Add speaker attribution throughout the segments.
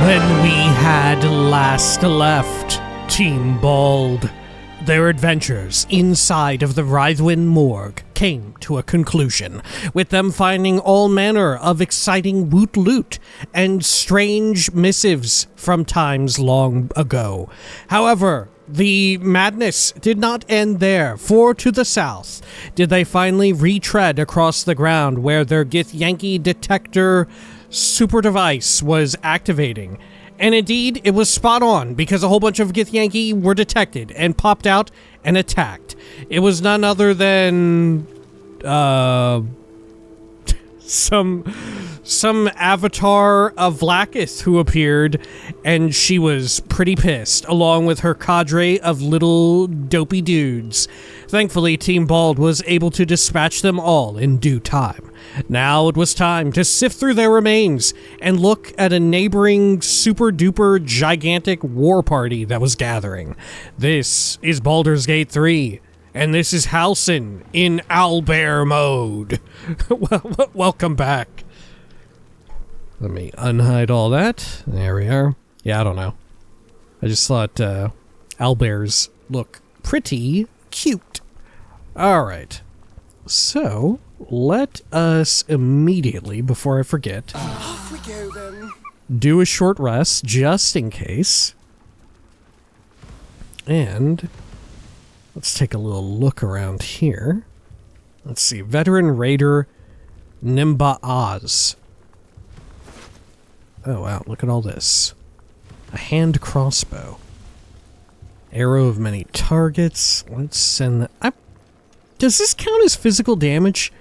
Speaker 1: When we had last left Team Bald, their adventures inside of the Wraithwind morgue came to a conclusion, with them finding all manner of exciting woot loot and strange missives from times long ago. However, the madness did not end there, for to the south did they finally retread across the ground where their Githyanki detector super device was activating. And indeed, it was spot on, because a whole bunch of Githyanki were detected and popped out and attacked. It was none other than some avatar of Vlaakith who appeared, and she was pretty pissed, along with her cadre of little dopey dudes. Thankfully, Team Bald was able to dispatch them all in due time. Now it was time to sift through their remains and look at a neighboring super-duper gigantic war party that was gathering. This is Baldur's Gate 3, and this is Halson in owlbear mode. Welcome back. Let me unhide all that. There we are. Yeah, I don't know. I just thought owlbears look pretty cute. Alright. So, let us immediately, before I forget,
Speaker 2: off we go then.
Speaker 1: Do a short rest, just in case. And let's take a little look around here. Let's see. Veteran Raider Nimba Oz. Oh, wow. Look at all this. A hand crossbow. Arrow of many targets. Let's send that. Does this count as physical damage?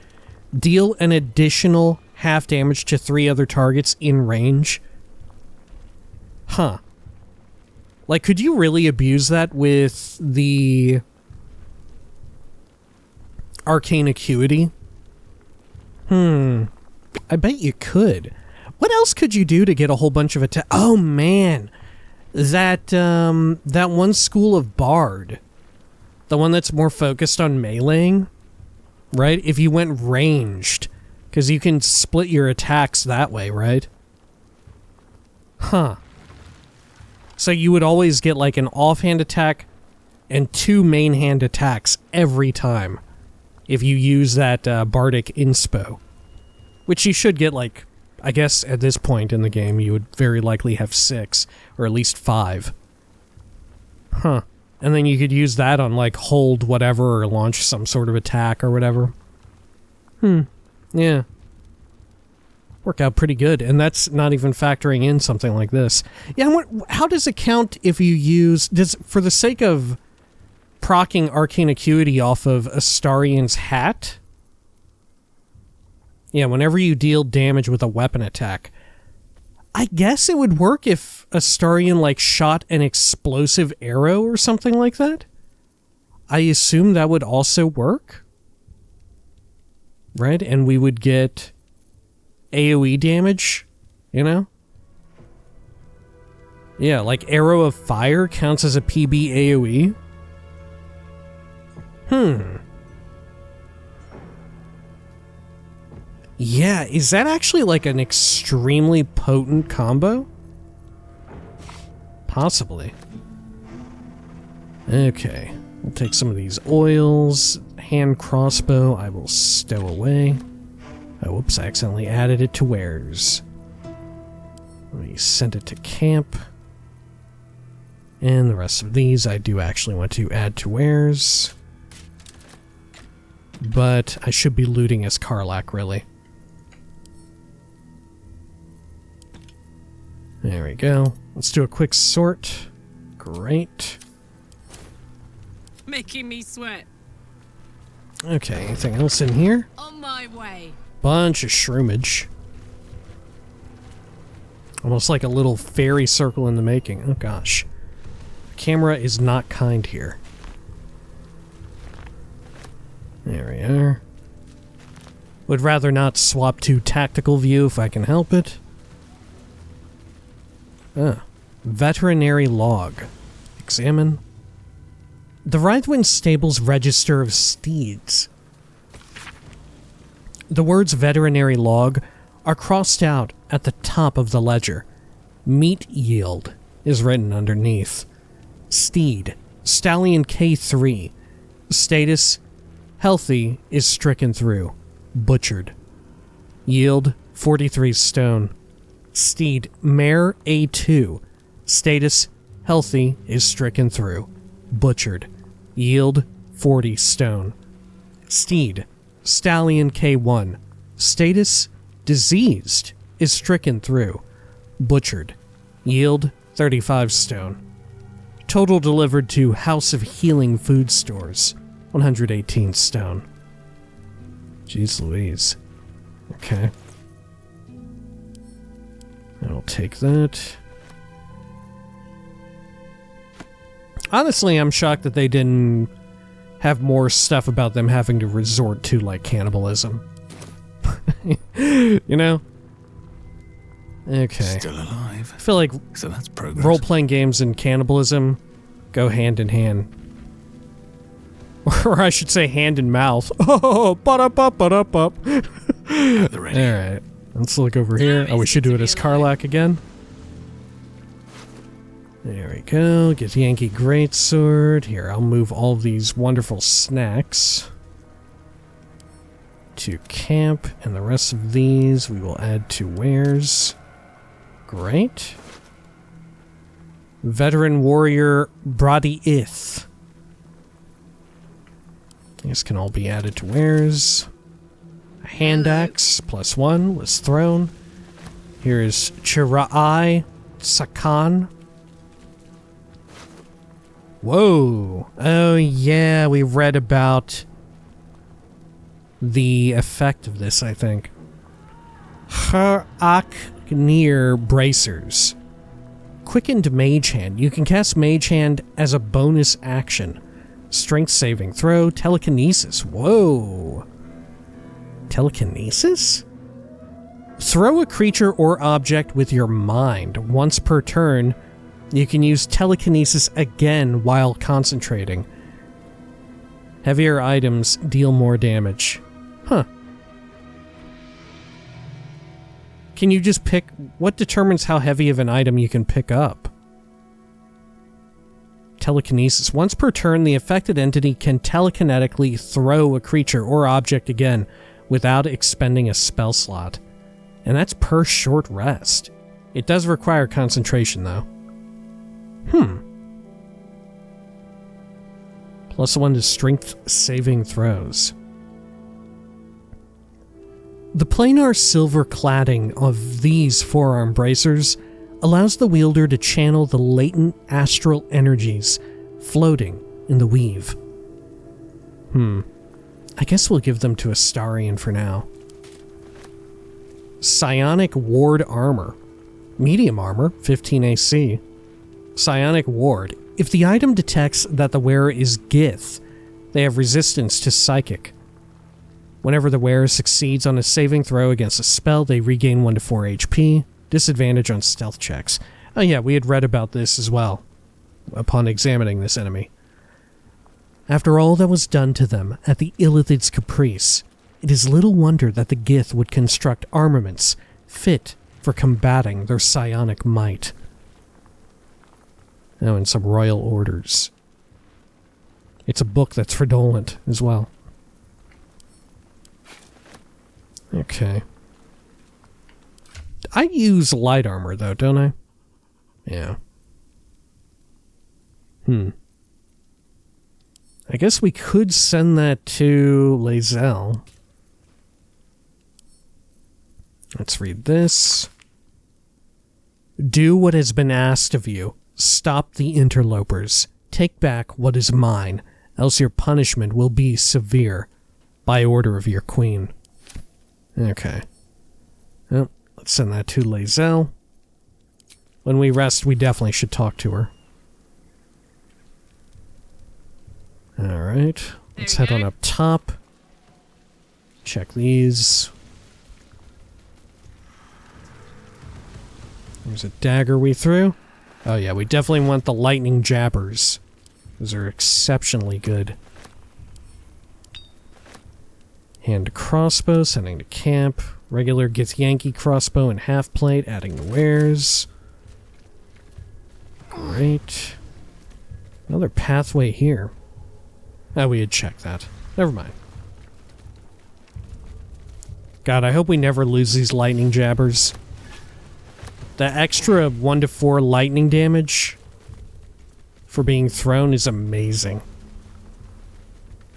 Speaker 1: Deal an additional half damage to 3 other targets in range? Huh. Like, could you really abuse that with the arcane acuity? I bet you could. What else could you do to get a whole bunch of attack? Oh, man. That one school of Bard. The one that's more focused on meleeing, right? If you went ranged, because you can split your attacks that way, right? Huh. So you would always get like an offhand attack and 2 main hand attacks every time if you use that Bardic Inspo. Which you should get, like, I guess at this point in the game you would very likely have 6, or at least 5. Huh. And then you could use that on, like, hold whatever or launch some sort of attack or whatever. Yeah. Work out pretty good, and that's not even factoring in something like this. Yeah, how does it count if you use... for the sake of proccing Arcane Acuity off of Astarion's hat? Yeah, whenever you deal damage with a weapon attack. I guess it would work if Astarion, like, shot an explosive arrow or something like that. I assume that would also work. Right? And we would get AoE damage, you know? Yeah, like Arrow of Fire counts as a PB AoE. Yeah, is that actually like an extremely potent combo? Possibly. Okay, we'll take some of these oils. Hand crossbow, I will stow away. Oh, whoops, I accidentally added it to wares. Let me send it to camp. And the rest of these I do actually want to add to wares. But I should be looting as Karlach, really. There we go. Let's do a quick sort. Great.
Speaker 3: Making me sweat.
Speaker 1: Okay, anything else in here?
Speaker 3: On my way.
Speaker 1: Bunch of shroomage. Almost like a little fairy circle in the making. Oh gosh. The camera is not kind here. There we are. Would rather not swap to tactical view if I can help it. Veterinary log. Examine. The Wraithwind Stable's Register of Steeds. The words veterinary log are crossed out at the top of the ledger. Meat yield is written underneath. Steed, Stallion K3. Status, healthy, is stricken through. Butchered. Yield, 43 stone. Steed, Mare A2. Status, healthy, is stricken through. Butchered. Yield, 40 stone. Steed, Stallion K1. Status, diseased, is stricken through. Butchered. Yield, 35 stone. Total delivered to House of Healing Food Stores, 118 stone. Jeez Louise. Okay. I'll take that. Honestly, I'm shocked that they didn't have more stuff about them having to resort to, like, cannibalism. You know? Okay.
Speaker 2: Still alive.
Speaker 1: I feel like
Speaker 2: so that's progress.
Speaker 1: Role-playing games and cannibalism go hand in hand. Or I should say hand in mouth. Oh, ba-da-bup, ba-da-bup. Alright, let's look over here. Oh, we should do it as Karlach again. There we go. Githyanki Greatsword. Here, I'll move all of these wonderful snacks to camp, and the rest of these we will add to wares. Great. Veteran Warrior Brady Ith. These can all be added to wares. A hand axe, +1, was thrown. Here is Chira'ai Sakan. Whoa. Oh yeah, we read about the effect of this, I think. Haraknir Bracers. Quickened Mage Hand. You can cast Mage Hand as a bonus action. Strength saving throw. Telekinesis. Whoa. Telekinesis? Throw a creature or object with your mind. Once per turn, you can use telekinesis again while concentrating. Heavier items deal more damage. Huh. Can you just pick... What determines how heavy of an item you can pick up? Telekinesis. Once per turn, the affected entity can telekinetically throw a creature or object again without expending a spell slot. And that's per short rest. It does require concentration, though. +1 to strength saving throws. The planar silver cladding of these forearm bracers allows the wielder to channel the latent astral energies floating in the weave. I guess we'll give them to Astarion for now. Psionic Ward Armor. Medium armor, 15 AC. Psionic Ward. If the item detects that the wearer is Gith, they have resistance to psychic. Whenever the wearer succeeds on a saving throw against a spell, they regain 1 to 4 HP. Disadvantage on stealth checks. Oh yeah, we had read about this as well, upon examining this enemy. After all that was done to them at the Illithid's caprice, it is little wonder that the Gith would construct armaments fit for combating their psionic might. Oh, and some royal orders. It's a book that's redolent as well. Okay. I use light armor, though, don't I? Yeah. I guess we could send that to Lae'zel. Let's read this. Do what has been asked of you. Stop the interlopers. Take back what is mine, else your punishment will be severe. By order of your queen. Okay. Well, let's send that to Lae'zel. When we rest, we definitely should talk to her. Alright. Let's head on up top. Check these. There's a dagger we threw. Oh yeah, we definitely want the lightning jabbers. Those are exceptionally good. Hand crossbow, sending to camp. Regular Githyanki crossbow and half plate, adding to wares. Great. Another pathway here. Oh, we had checked that. Never mind. God, I hope we never lose these lightning jabbers. The extra 1 to 4 lightning damage for being thrown is amazing.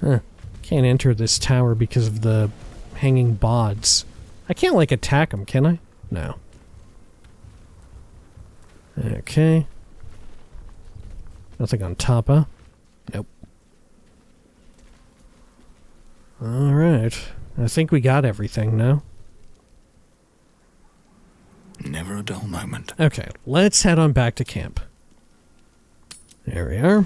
Speaker 1: Huh. Can't enter this tower because of the hanging bods. I can't, like, attack them, can I? No. Okay. Nothing on top, huh? Nope. Alright. I think we got everything now.
Speaker 2: Never a dull moment.
Speaker 1: Okay, let's head on back to camp. There we are.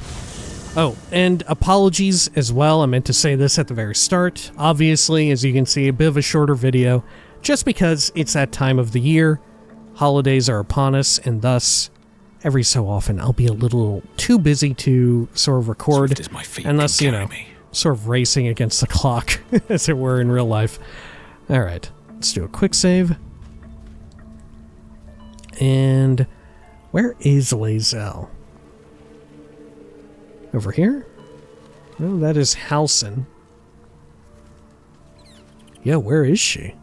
Speaker 1: Oh, and apologies as well. I meant to say this at the very start. Obviously, as you can see, a bit of a shorter video, just because it's that time of the year. Holidays are upon us, and thus, every so often, I'll be a little too busy to sort of record, and thus, you know, sort of racing against the clock, as it were in real life. Alright, let's do a quick save. And where is Lazel? Over here? Oh, that is Halson. Yeah, where is she?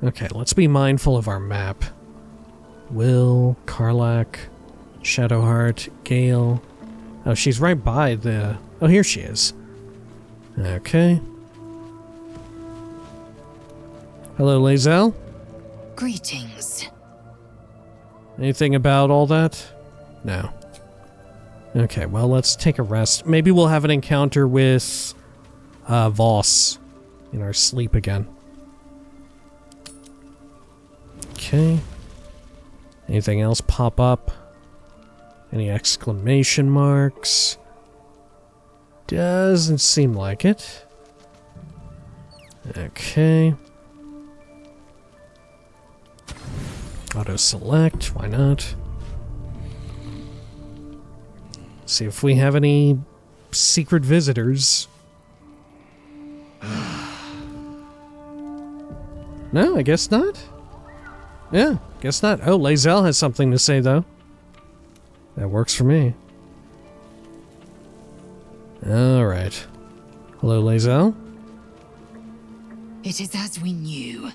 Speaker 1: Okay, let's be mindful of our map. Will, Karlach, Shadowheart, Gale. Oh, she's right by the... Oh, here she is. Okay. Hello, Lazel.
Speaker 3: Greetings.
Speaker 1: Anything about all that? No. Okay, well, let's take a rest. Maybe we'll have an encounter with Voss in our sleep again. Okay. Anything else pop up? Any exclamation marks? Doesn't seem like it. Okay. Auto select, why not? See if we have any secret visitors. No, I guess not. Yeah, guess not. Oh, Lazel has something to say, though. That works for me. Alright. Hello, Lazel.
Speaker 3: It is as we knew.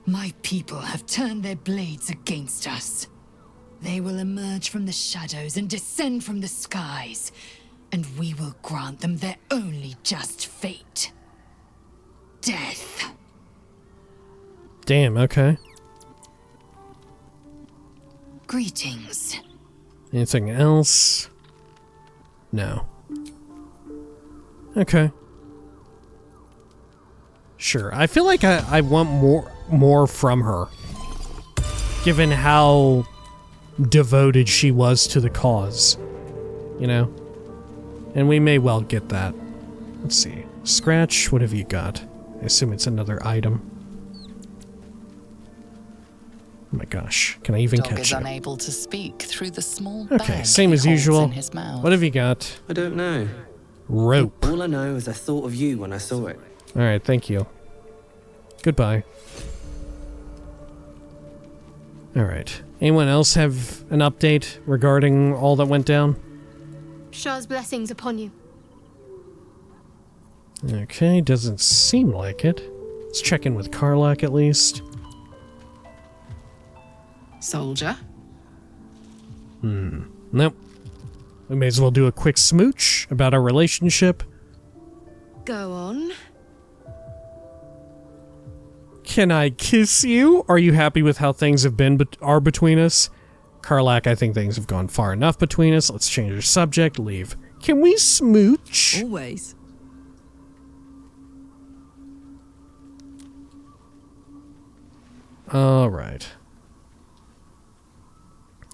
Speaker 3: My people have turned their blades against us. They will emerge from the shadows and descend from the skies, and we will grant them their only just fate. Death.
Speaker 1: Damn, okay.
Speaker 3: Greetings.
Speaker 1: Anything else? No. Okay. Sure. I feel like I want more from her, given how devoted she was to the cause, you know? And we may well get that. Let's see. Scratch, what have you got? I assume it's another item. Oh my gosh, can I even
Speaker 4: Dog
Speaker 1: catch
Speaker 4: is
Speaker 1: you?
Speaker 4: unable to speak through the small
Speaker 1: Okay,
Speaker 4: bag
Speaker 1: same
Speaker 4: he
Speaker 1: as
Speaker 4: holds
Speaker 1: usual.
Speaker 4: in his mouth.
Speaker 1: What have you got?
Speaker 5: I don't know.
Speaker 1: Rope.
Speaker 5: All I know is I thought of you when I saw it.
Speaker 1: Alright, thank you. Goodbye. Alright. Anyone else have an update regarding all that went down?
Speaker 6: Shah's blessings upon you.
Speaker 1: Okay, doesn't seem like it. Let's check in with Karlach at least.
Speaker 4: Soldier?
Speaker 1: Nope. We may as well do a quick smooch about our relationship.
Speaker 6: Go on.
Speaker 1: Can I kiss you? Are you happy with how things have been are between us? Karlach, I think things have gone far enough between us. Let's change our subject. Leave. Can we smooch?
Speaker 4: Always.
Speaker 1: Alright.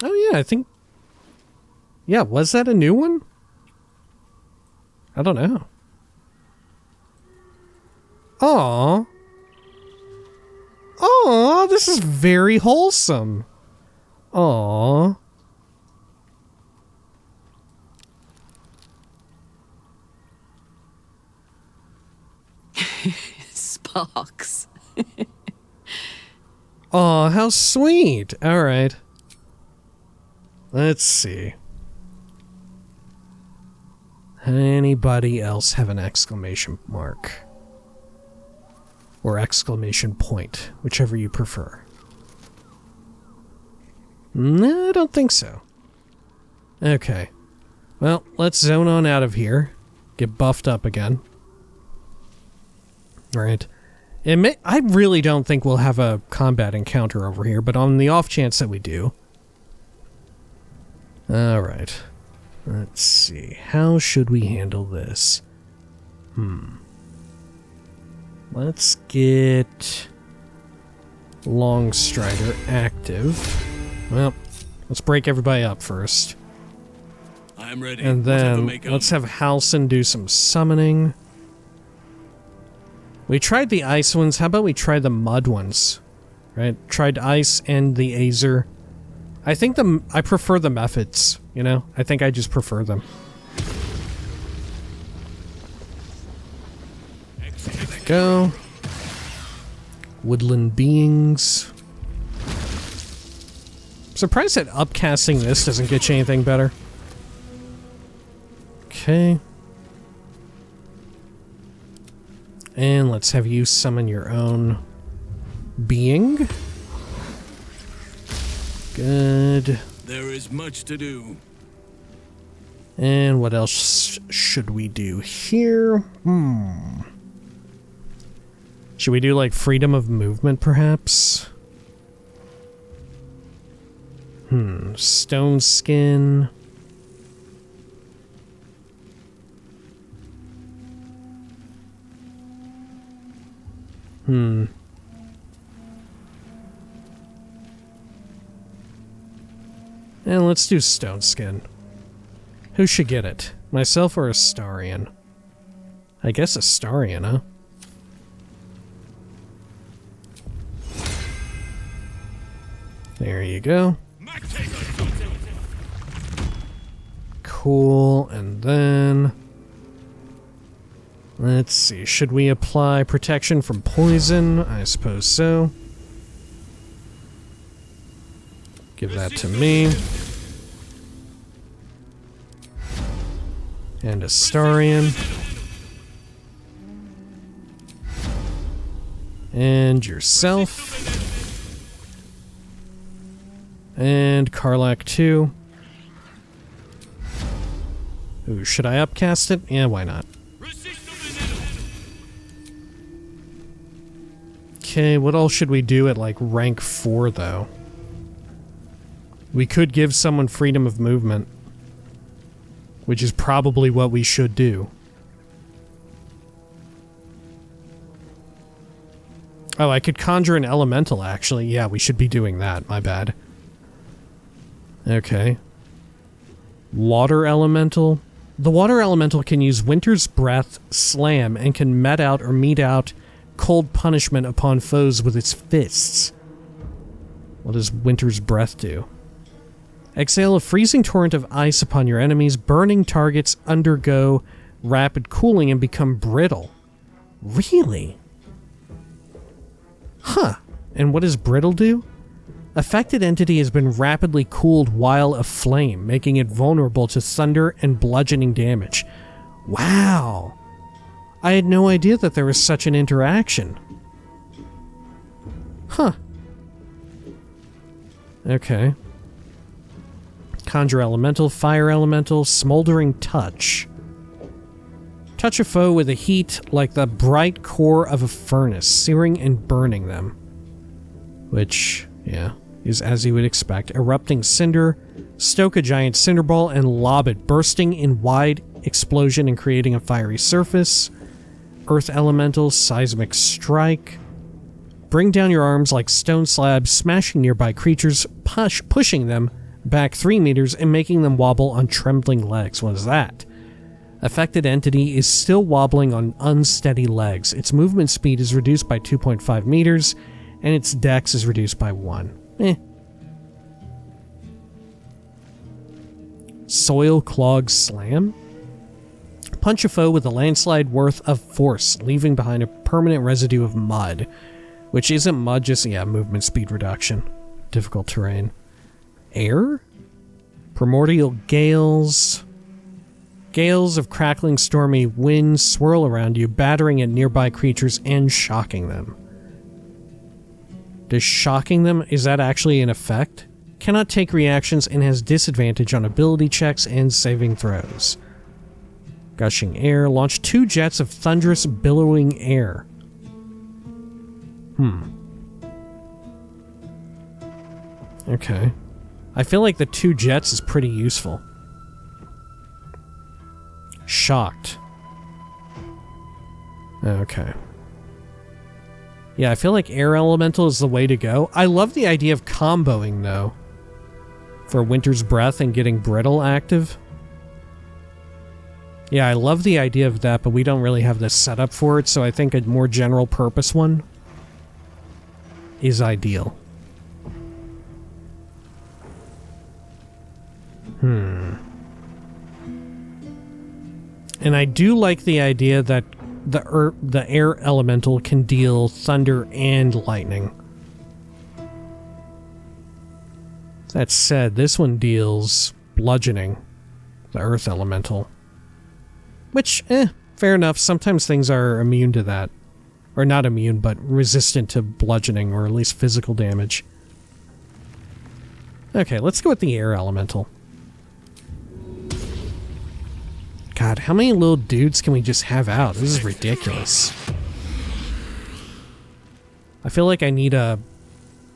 Speaker 1: Oh yeah, I think... Yeah, was that a new one? I don't know. Aww. Aww, this is very wholesome. Aww.
Speaker 4: Sparks.
Speaker 1: Aw, how sweet. Alright. Let's see. Anybody else have an exclamation mark? Or exclamation point, whichever you prefer. No, I don't think so. Okay. Well, let's zone on out of here. Get buffed up again. Alright. I really don't think we'll have a combat encounter over here, but on the off chance that we do. Alright. Let's see. How should we handle this? Let's get Longstrider active. Well, let's break everybody up first.
Speaker 2: I'm ready.
Speaker 1: And then let's have Halson do some summoning. We tried the ice ones. How about we try the mud ones? Right? Tried ice and the Azer. I think I prefer the methods, you know? I think I just prefer them. There they go. Woodland beings. Surprised that upcasting this doesn't get you anything better. Okay. And let's have you summon your own being. Good.
Speaker 2: There is much to do.
Speaker 1: And what else should we do here? Should we do like freedom of movement, perhaps? Stone skin. And let's do stone skin. Who should get it? Myself or Astarion? I guess Astarion, huh? There you go. Cool, and then... let's see, should we apply protection from poison? I suppose so. Give that to me. And Astarion. And yourself. And Karlak too. Ooh, should I upcast it? Yeah, why not? Okay, what else should we do at like rank 4 though? We could give someone freedom of movement, which is probably what we should do. Oh, I could conjure an elemental actually. Yeah, we should be doing that. My bad. Okay. Water elemental. The water elemental can use Winter's Breath, Slam, and can mete out cold punishment upon foes with its fists. What does Winter's Breath do? Exhale a freezing torrent of ice upon your enemies. Burning targets undergo rapid cooling and become brittle. Really? Huh. And what does brittle do? Affected entity has been rapidly cooled while aflame, making it vulnerable to thunder and bludgeoning damage. Wow. I had no idea that there was such an interaction. Huh. Okay. Conjure elemental, fire elemental, smoldering touch. Touch a foe with a heat like the bright core of a furnace, searing and burning them. Which, yeah, is as you would expect. Erupting cinder, stoke a giant cinder ball and lob it, bursting in wide explosion and creating a fiery surface. Earth elemental, seismic strike. Bring down your arms like stone slabs, smashing nearby creatures, pushing them back 3 meters and making them wobble on trembling legs. What is that? Affected entity is still wobbling on unsteady legs. Its movement speed is reduced by 2.5 meters, and its dex is reduced by 1. Soil Clog Slam? Punch a foe with a landslide worth of force, leaving behind a permanent residue of mud. Which isn't mud, just, yeah, movement speed reduction. Difficult terrain. Air? Primordial gales. Gales of crackling stormy winds swirl around you, battering at nearby creatures and shocking them. Does shocking them, is that actually an effect? Cannot take reactions and has disadvantage on ability checks and saving throws. Gushing air. Launch 2 jets of thunderous billowing air. Okay. I feel like the 2 jets is pretty useful. Shocked. Okay. Yeah, I feel like air elemental is the way to go. I love the idea of comboing, though. For Winter's Breath and getting Brittle active. Yeah, I love the idea of that, but we don't really have the setup for it, so I think a more general purpose one is ideal. And I do like the idea that the air elemental can deal thunder and lightning. That said, this one deals bludgeoning, the earth elemental. Which, fair enough. Sometimes things are immune to that. Or not immune, but resistant to bludgeoning, or at least physical damage. Okay, let's go with the air elemental. God, how many little dudes can we just have out? This is ridiculous. I feel like I need a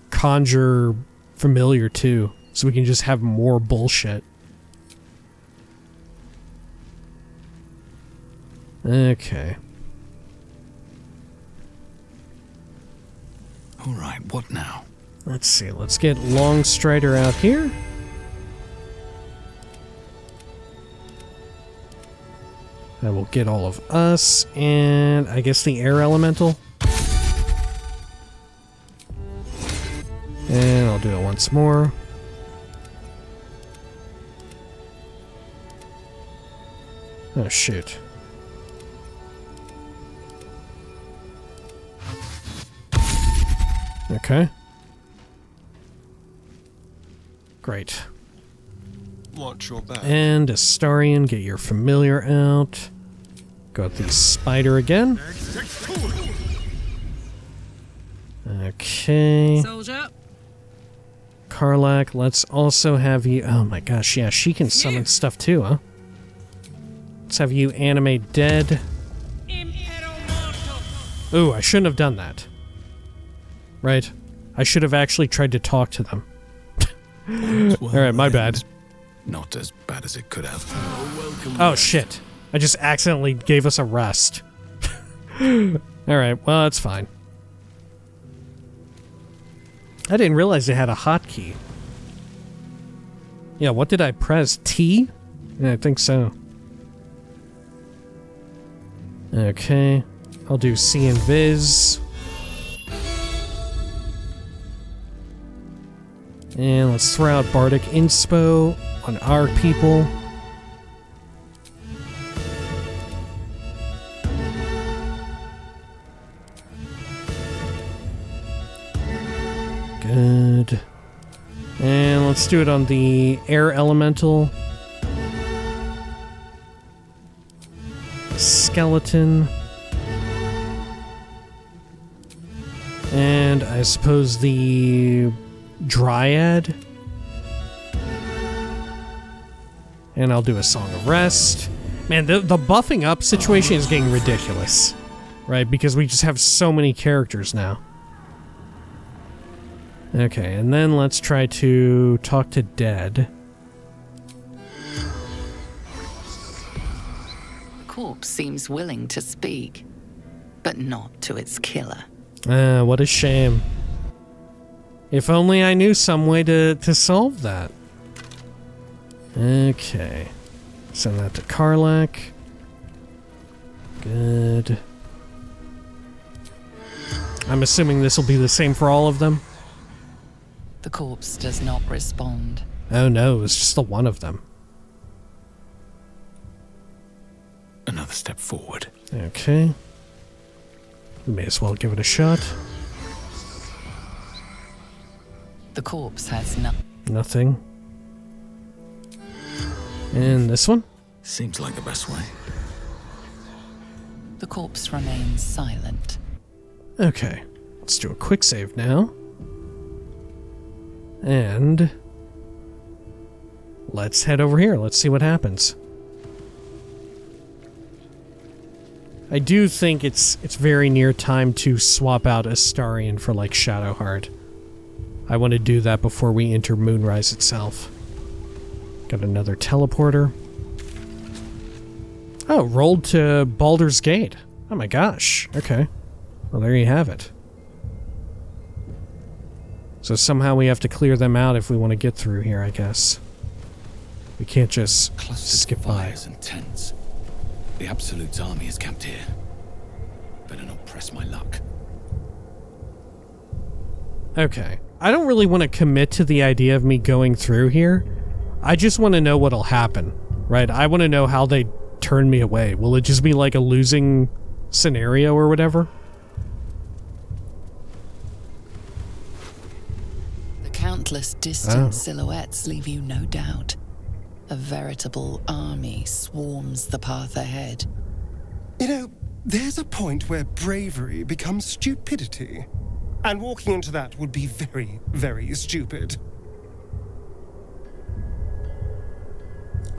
Speaker 1: conjure familiar too, so we can just have more bullshit. Okay.
Speaker 2: Alright, what now?
Speaker 1: Let's see, let's get Longstrider out here. That will get all of us, and I guess the air elemental. And I'll do it once more. Oh, shoot. Okay. Great.
Speaker 7: Watch your back.
Speaker 1: And Astarian, get your familiar out. Go with the spider again. Okay.
Speaker 4: Soldier.
Speaker 1: Karlak, let's also have you... Oh my gosh, yeah, she can summon stuff too, huh? Let's have you animate dead. Ooh, I shouldn't have done that. Right? I should have actually tried to talk to them. Alright, my bad.
Speaker 2: Not as bad as it could have.
Speaker 1: Oh shit. I just accidentally gave us a rest. Alright, well, that's fine. I didn't realize they had a hotkey. Yeah, what did I press? T? Yeah, I think so. Okay. I'll do C and Viz. And let's throw out Bardic Inspo on our people. Good. And let's do it on the air elemental. Skeleton. And I suppose the Dryad. And I'll do a Song of Rest. Man, the buffing up situation is getting ridiculous. Right? Because we just have so many characters now. Okay, and then let's try to talk to Dead.
Speaker 4: The corpse seems willing to speak, but not to its killer.
Speaker 1: What a shame. If only I knew some way to solve that. Okay. Send that to Karlak. Good. I'm assuming this will be the same for all of them.
Speaker 4: The corpse does not respond.
Speaker 1: Oh no, it's just the one of them.
Speaker 2: Another step forward.
Speaker 1: Okay. We may as well give it a shot.
Speaker 4: The corpse has
Speaker 1: Nothing. And this one?
Speaker 2: Seems like the best way.
Speaker 4: The corpse remains silent.
Speaker 1: Okay, let's do a quick save now. And let's head over here. Let's see what happens. I do think it's very near time to swap out Astarion for like Shadowheart. I want to do that before we enter Moonrise itself. Got another teleporter. Oh, rolled to Baldur's Gate. Oh my gosh. Okay. Well, there you have it. So somehow we have to clear them out if we want to get through here, I guess. We can't just skip by.
Speaker 2: Fires and tents. The Absolute's army is camped here. Better not press my luck.
Speaker 1: Okay. I don't really want to commit to the idea of me going through here. I just want to know what'll happen, right? I want to know how they turn me away. Will it just be like a losing scenario or whatever?
Speaker 4: The countless distant silhouettes leave you no doubt. A veritable army swarms the path ahead.
Speaker 7: You know, there's a point where bravery becomes stupidity. And walking into that would be very, very stupid.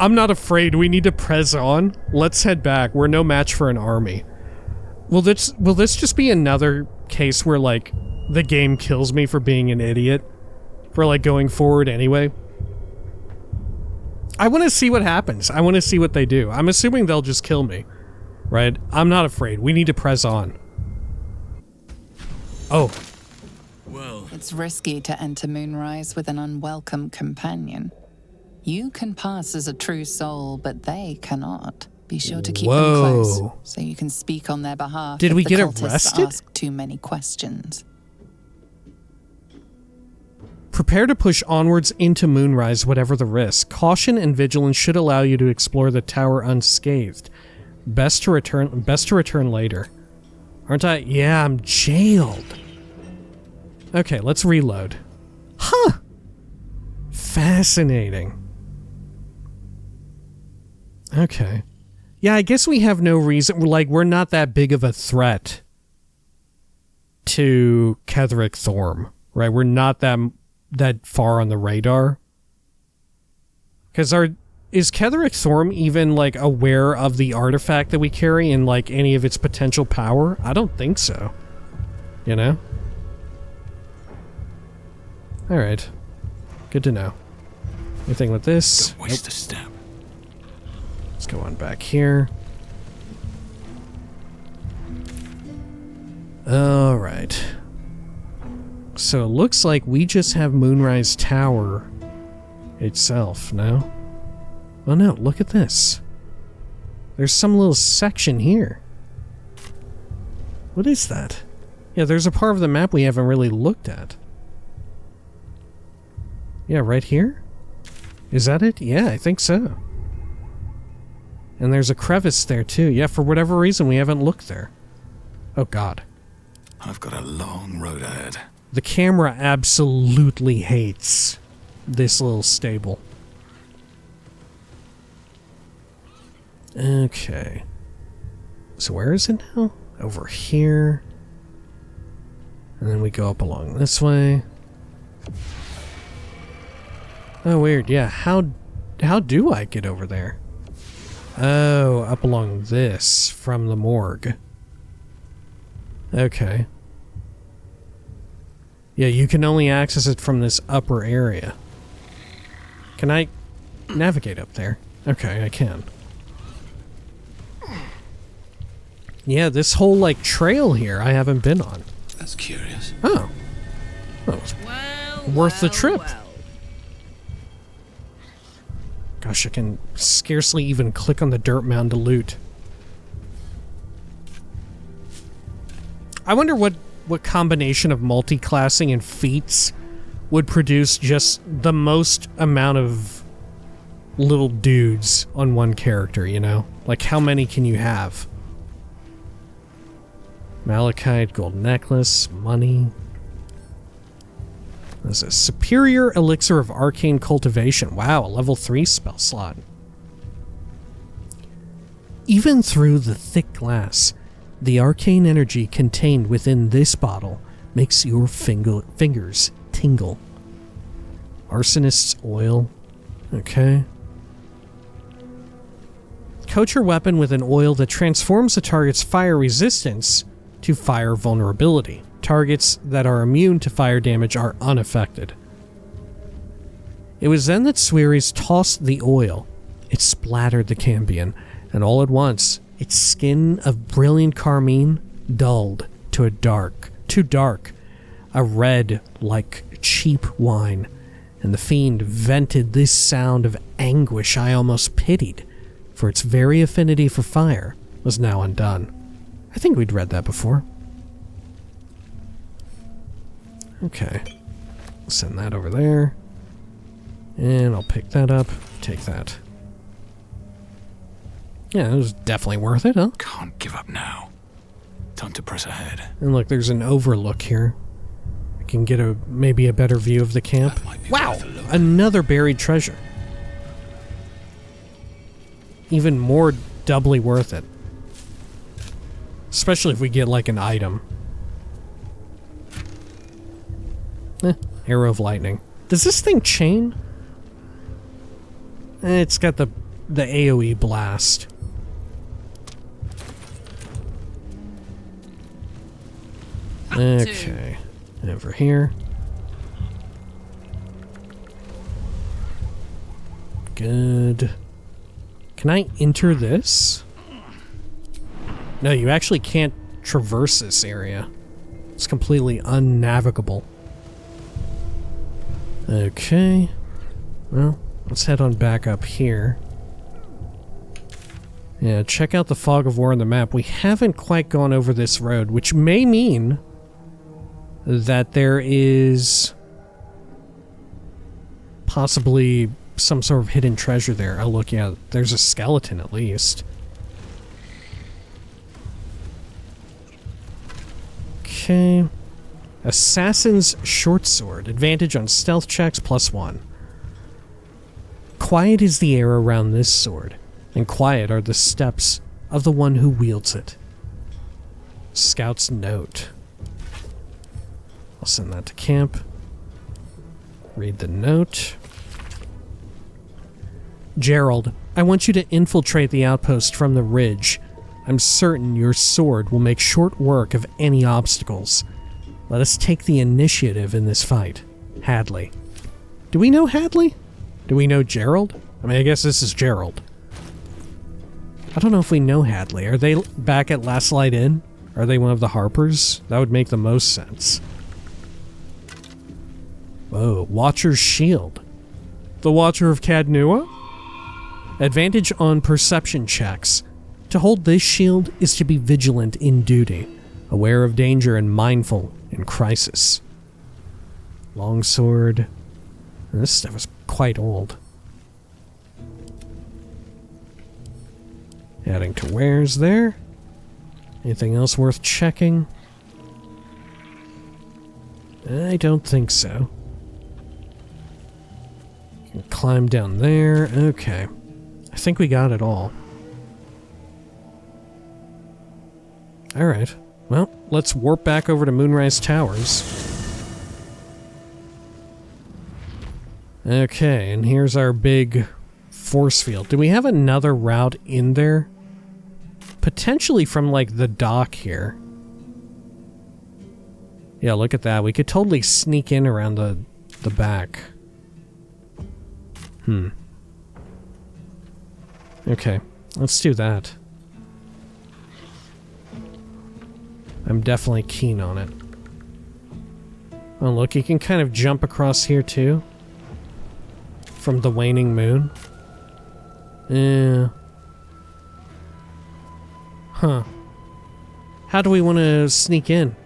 Speaker 1: I'm not afraid. We need to press on. Let's head back. We're no match for an army. Will this just be another case where, like, the game kills me for being an idiot? For, like, going forward anyway? I want to see what happens. I want to see what they do. I'm assuming they'll just kill me. Right? I'm not afraid. We need to press on. Oh.
Speaker 2: Well,
Speaker 4: It's risky to enter Moonrise with an unwelcome companion. You can pass as a true soul, but they cannot. Be sure to keep them close, so you can speak on their behalf.
Speaker 1: Did we get
Speaker 4: cultists
Speaker 1: arrested?
Speaker 4: Ask too many questions.
Speaker 1: Prepare to push onwards into Moonrise, whatever the risk. Caution and vigilance should allow you to explore the tower unscathed. Best to return later. Aren't I? Yeah, I'm jailed. Okay, let's reload. Huh. Fascinating. Okay. Yeah, I guess we have no reason. We're not that big of a threat to Ketheric Thorm, right? We're not that far on the radar. Because is Ketheric Thorm even, like, aware of the artifact that we carry and, like, any of its potential power? I don't think so. You know? Alright. Good to know. Anything with this?
Speaker 2: don't waste a step.
Speaker 1: Let's go on back here. Alright. So it looks like we just have Moonrise Tower itself, no? Oh no, look at this. There's some little section here. What is that? Yeah, there's a part of the map we haven't really looked at. Yeah, right here? Is that it? Yeah, I think so. And there's a crevice there too. Yeah, for whatever reason we haven't looked there. Oh god.
Speaker 2: I've got a long road ahead.
Speaker 1: The camera absolutely hates this little stable. Okay. So where is it now? Over here. And then we go up along this way. Oh, weird. Yeah, how do I get over there? Oh, up along this from the morgue. Okay. Yeah, you can only access it from this upper area. Can I navigate up there? Okay, I can. Yeah, this whole, like, trail here I haven't been on.
Speaker 2: That's curious.
Speaker 1: Oh. Well, it's worth the trip. Gosh, I can scarcely even click on the dirt mound to loot. I wonder what combination of multi-classing and feats would produce just the most amount of little dudes on one character, you know? Like, how many can you have? Malachite, gold necklace, money. There's a superior elixir of arcane cultivation. Wow, a level 3 spell slot. Even through the thick glass, the arcane energy contained within this bottle makes your fingers tingle. Arsonist's oil. Okay. Coat your weapon with an oil that transforms the target's fire resistance to fire vulnerability. Targets that are immune to fire damage are unaffected. It was then that Swearies tossed the oil. It splattered the Cambion, and all at once, its skin of brilliant carmine dulled to too dark, a red like cheap wine, and the fiend vented this sound of anguish I almost pitied, for its very affinity for fire was now undone. I think we'd read that before. Okay. Send that over there. And I'll pick that up. Take that. Yeah, it was definitely worth it, huh?
Speaker 2: Can't give up now. Time to press ahead.
Speaker 1: And look, there's an overlook here. I can get maybe a better view of the camp. Wow! Another buried treasure. Even more doubly worth it. Especially if we get like an item. Arrow of lightning. Does this thing chain? It's got the AoE blast. Okay. Over here. Good. Can I enter this? No, you actually can't traverse this area. It's completely unnavigable. Okay. Well, let's head on back up here. Yeah, check out the fog of war on the map. We haven't quite gone over this road, which may mean that there is possibly some sort of hidden treasure there. Oh, look, yeah, there's a skeleton at least. Okay. Assassin's Short Sword. Advantage on stealth checks +1. Quiet is the air around this sword, and quiet are the steps of the one who wields it. Scout's note. I'll send that to camp. Read the note. Gerald, I want you to infiltrate the outpost from the ridge. I'm certain your sword will make short work of any obstacles. Let us take the initiative in this fight. Hadley. Do we know Hadley? Do we know Gerald? I mean, I guess this is Gerald. I don't know if we know Hadley. Are they back at Last Light Inn? Are they one of the Harpers? That would make the most sense. Whoa, Watcher's Shield. The Watcher of Cadnua? Advantage on perception checks. To hold this shield is to be vigilant in duty, aware of danger and mindful in crisis. Longsword. This stuff is quite old. Adding to wares there. Anything else worth checking? I don't think so. Can climb down there. Okay. I think we got it all. Alright. Well, let's warp back over to Moonrise Towers. Okay, and here's our big force field. Do we have another route in there? Potentially from, like, the dock here. Yeah, look at that. We could totally sneak in around the back. Okay, let's do that. I'm definitely keen on it. Oh, look, you can kind of jump across here, too. From the waning moon. Yeah. Huh. How do we want to sneak in?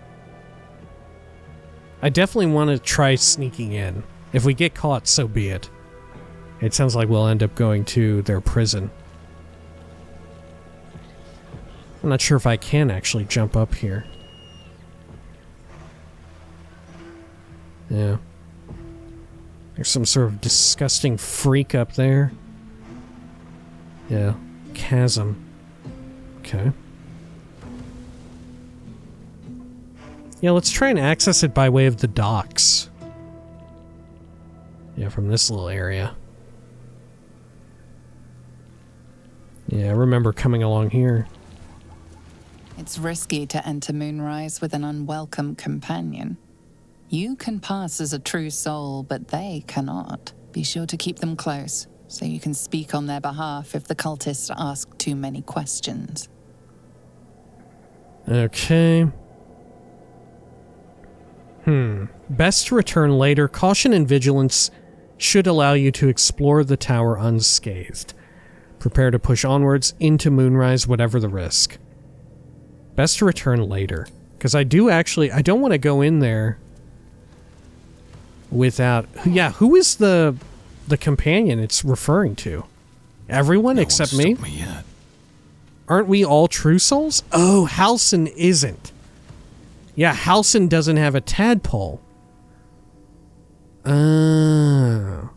Speaker 1: I definitely want to try sneaking in. If we get caught, so be it. It sounds like we'll end up going to their prison. I'm not sure if I can actually jump up here. Yeah. There's some sort of disgusting freak up there. Yeah. Chasm. Okay. Yeah, let's try and access it by way of the docks. Yeah, from this little area. Yeah, I remember coming along here.
Speaker 4: It's risky to enter Moonrise with an unwelcome companion. You can pass as a true soul, but they cannot. Be sure to keep them close, so you can speak on their behalf if the cultists ask too many questions.
Speaker 1: Okay. Best to return later. Caution and vigilance should allow you to explore the tower unscathed. Prepare to push onwards into Moonrise, whatever the risk. Best to return later. Because I don't want to go in there without... Yeah, who is the companion it's referring to? Everyone except me? Aren't we all true souls? Oh, Halson isn't. Yeah, Halson doesn't have a tadpole. Oh.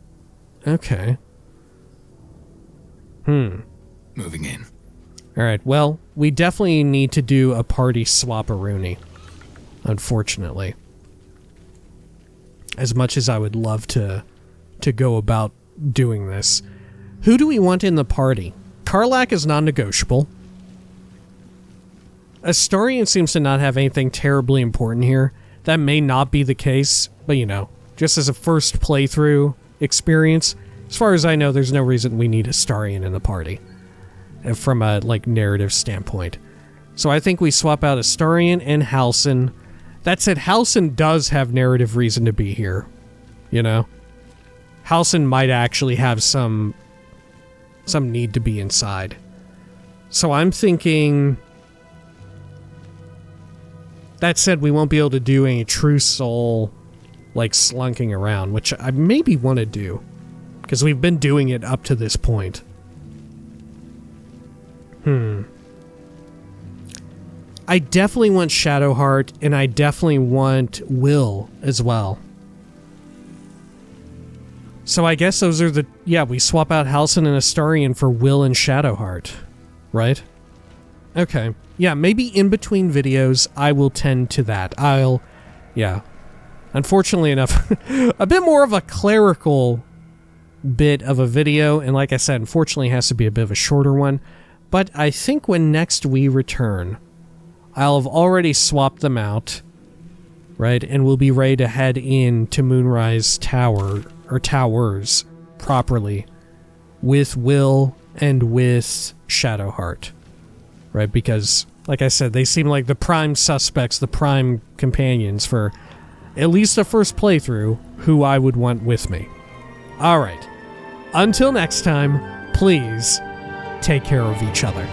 Speaker 1: Okay.
Speaker 2: Moving in.
Speaker 1: Alright, well, we definitely need to do a party swap-a-rooney. Unfortunately. As much as I would love to go about doing this. Who do we want in the party? Karlach is non-negotiable. Astarion seems to not have anything terribly important here. That may not be the case, but you know, just as a first playthrough experience, as far as I know, there's no reason we need Astarion in the party. From a, like, narrative standpoint. So I think we swap out Astarion and Halson. That said, Halson does have narrative reason to be here. You know? Halson might actually have some need to be inside. So I'm thinking... That said, we won't be able to do any true soul, like, slunking around, which I maybe want to do. Because we've been doing it up to this point. I definitely want Shadowheart, and I definitely want Will as well. So I guess those are the... Yeah, we swap out Halson and Astarion for Will and Shadowheart. Right? Okay. Yeah, maybe in between videos, I will tend to that. Yeah. Unfortunately enough, a bit more of a clerical bit of a video, and like I said, unfortunately it has to be a bit of a shorter one. But I think when next we return, I'll have already swapped them out, right? And we'll be ready to head in to Moonrise Tower, or Towers, properly, with Will and with Shadowheart, right? Because, like I said, they seem like the prime suspects, the prime companions for at least a first playthrough who I would want with me. Alright, until next time, please take care of each other.